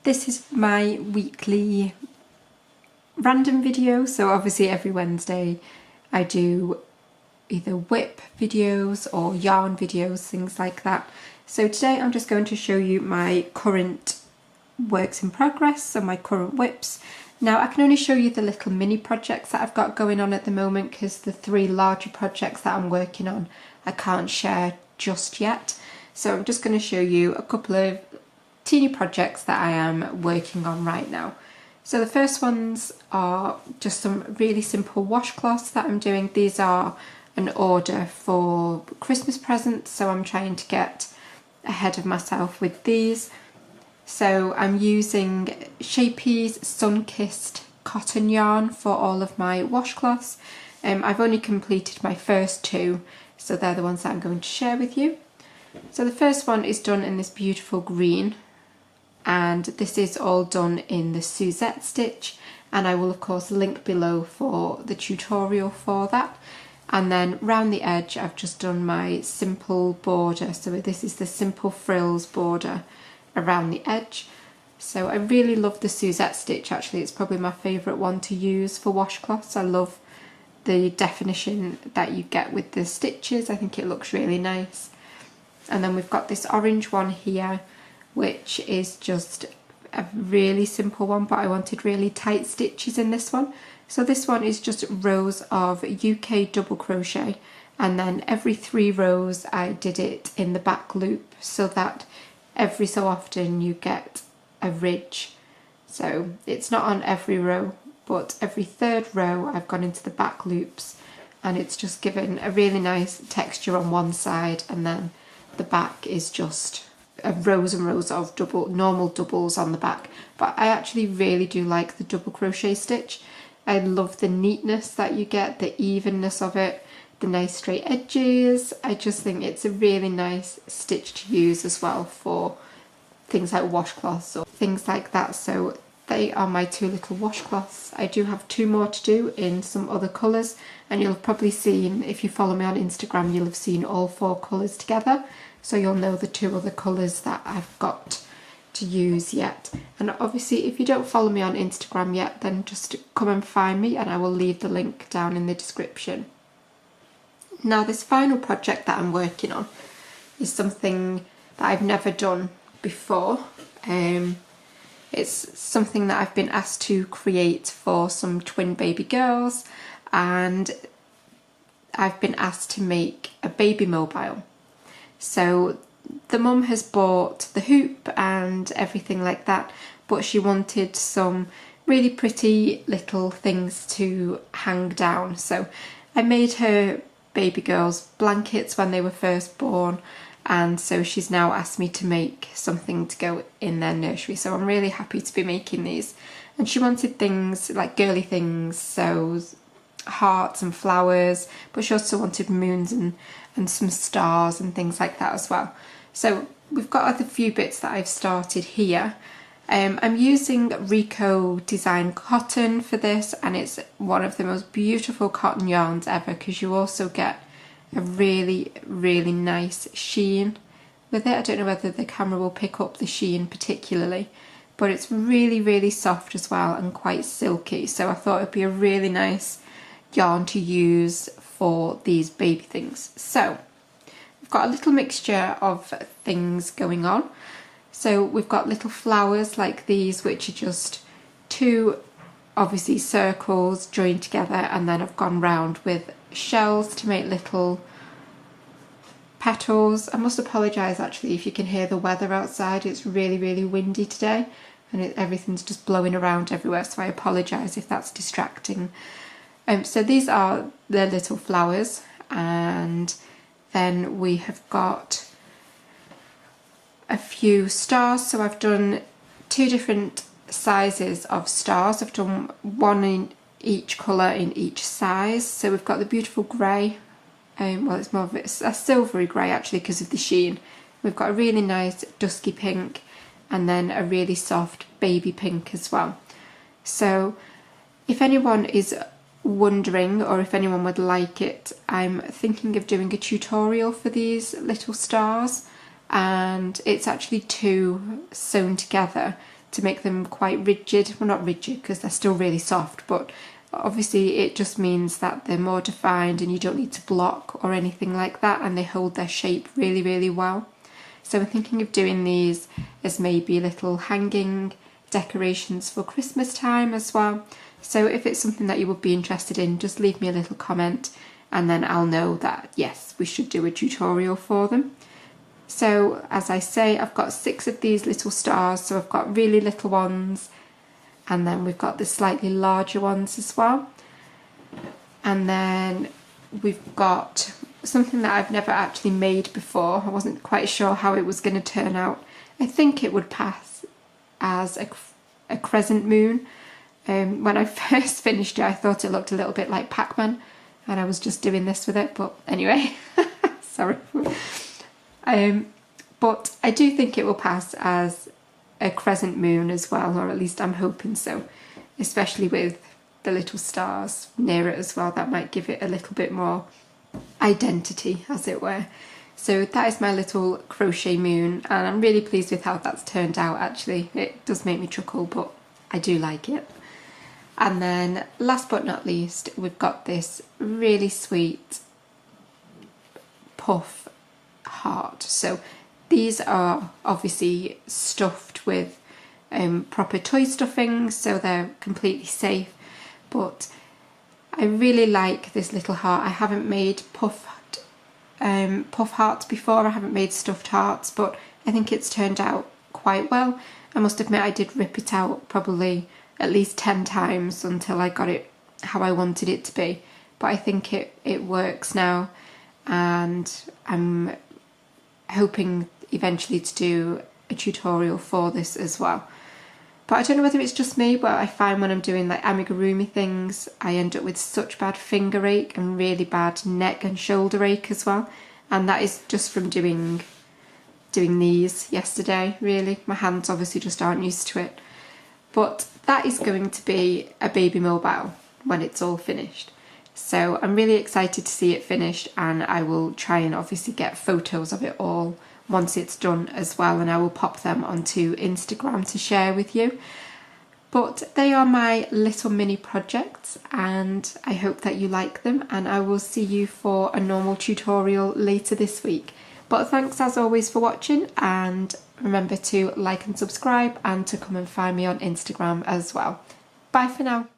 This is my weekly random video, so obviously every Wednesday I do either WIP videos or yarn videos, things like that. So today I'm just going to show you my current works in progress, so my current WIPs. Now I can only show you the little mini projects that I've got going on at the moment because the 3 larger projects that I'm working on I can't share just yet. So I'm just going to show you a couple of teeny projects that I am working on right now. So the first ones are just some really simple washcloths that I'm doing. These are an order for Christmas presents, so I'm trying to get ahead of myself with these. So I'm using Shapey's Sun-Kissed cotton yarn for all of my washcloths. I've only completed my first 2, so they're the ones that I'm going to share with you. So the first one is done in this beautiful green, and this is all done in the Suzette stitch, and I will of course link below for the tutorial for that. And then round the edge I've just done my simple border, so this is the simple frills border around the edge. So I really love the Suzette stitch, actually it's probably my favourite one to use for washcloths. I love the definition that you get with the stitches, I think it looks really nice. And then we've got this orange one here, which is just a really simple one, but I wanted really tight stitches in this one. So this one is just rows of UK double crochet, and then every 3 rows I did it in the back loop, so that every so often you get a ridge. So it's not on every row, but every 3rd row I've gone into the back loops, and it's just given a really nice texture on one side, and then the back is just rows and rows of normal doubles on the back. But I actually really do like the double crochet stitch. I love the neatness that you get, the evenness of it, the nice straight edges. I just think it's a really nice stitch to use as well for things like washcloths or things like that. So they are my 2 little washcloths. I do have 2 more to do in some other colours, and you'll have probably seen, if you follow me on Instagram, you'll have seen all 4 colours together. So you'll know the 2 other colours that I've got to use yet. And obviously if you don't follow me on Instagram yet, then just come and find me, and I will leave the link down in the description. Now this final project that I'm working on is something that I've never done before. It's something that I've been asked to create for some twin baby girls, and I've been asked to make a baby mobile. So the mum has bought the hoop and everything like that, but she wanted some really pretty little things to hang down. So I made her baby girls blankets when they were first born, and so she's now asked me to make something to go in their nursery. So I'm really happy to be making these. And she wanted things like girly things, so hearts and flowers, but she also wanted moons and some stars and things like that as well. So we've got a few bits that I've started here. I'm using Rico Design cotton for this, and it's one of the most beautiful cotton yarns ever because you also get a really nice sheen with it. I don't know whether the camera will pick up the sheen particularly, but it's really soft as well and quite silky, so I thought it'd be a really nice yarn to use for these baby things. So we've got a little mixture of things going on. So we've got little flowers like these, which are just 2 obviously circles joined together, and then I've gone round with shells to make little petals. I must apologise actually if you can hear the weather outside. It's really windy today, and everything's just blowing around everywhere, so I apologise if that's distracting. So these are the little flowers, and then we have got a few stars. So I've done 2 different sizes of stars. I've done 1 in each colour in each size. So we've got the beautiful grey, well it's more of a silvery grey actually because of the sheen. We've got a really nice dusky pink, and then a really soft baby pink as well. So if anyone is wondering, or if anyone would like it, I'm thinking of doing a tutorial for these little stars, and it's actually 2 sewn together to make them quite rigid. Well, not rigid because they're still really soft, but obviously it just means that they're more defined and you don't need to block or anything like that, and they hold their shape really, really well. So I'm thinking of doing these as maybe little hanging decorations for Christmas time as well. So if it's something that you would be interested in, just leave me a little comment and then I'll know that yes, we should do a tutorial for them. So as I say, I've got 6 of these little stars, so I've got really little ones, and then we've got the slightly larger ones as well. And then we've got something that I've never actually made before. I wasn't quite sure how it was going to turn out. I think it would pass as a crescent moon. When I first finished it, I thought it looked a little bit like PacMan, and I was just doing this with it, but anyway, sorry. But I do think it will pass as a crescent moon as well, or at least I'm hoping so, especially with the little stars near it as well. That might give it a little bit more identity, as it were. So that is my little crochet moon, and I'm really pleased with how that's turned out actually. It does make me chuckle, but I do like it. And then last but not least, we've got this really sweet puff heart. So these are obviously stuffed with proper toy stuffing, so they're completely safe, but I really like this little heart. I haven't made puff hearts before, I haven't made stuffed hearts, but I think it's turned out quite well. I must admit I did rip it out probably at least 10 times until I got it how I wanted it to be, but I think it works now, and I'm hoping eventually to do a tutorial for this as well. But I don't know whether it's just me, but I find when I'm doing like amigurumi things, I end up with such bad finger ache and really bad neck and shoulder ache as well. And that is just from doing these yesterday, really. My hands obviously just aren't used to it. But that is going to be a baby mobile when it's all finished. So I'm really excited to see it finished, and I will try and obviously get photos of it all once it's done as well, and I will pop them onto Instagram to share with you. But they are my little mini projects, and I hope that you like them, and I will see you for a normal tutorial later this week. But thanks as always for watching, and remember to like and subscribe, and to come and find me on Instagram as well. Bye for now.